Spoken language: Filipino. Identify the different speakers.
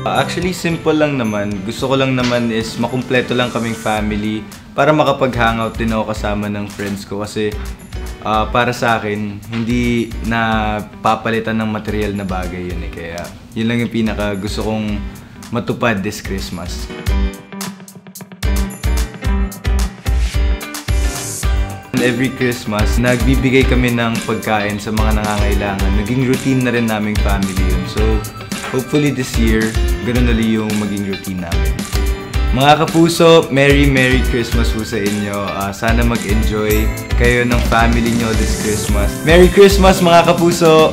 Speaker 1: Actually, simple lang naman. Gusto ko lang naman is makumpleto lang kaming family para makapag-hangout din ako kasama ng friends ko kasi para sa akin, hindi na papalitan ng material na bagay yun eh. Kaya yun lang yung pinaka gusto kong matupad this Christmas. Every Christmas, nagbibigay kami ng pagkain sa mga nangangailangan. Naging routine na rin naming family yun. So, hopefully this year, ganun ulit yung maging routine namin. Mga kapuso, Merry Christmas po sa inyo. Sana mag-enjoy kayo ng family nyo this Christmas. Merry Christmas mga kapuso!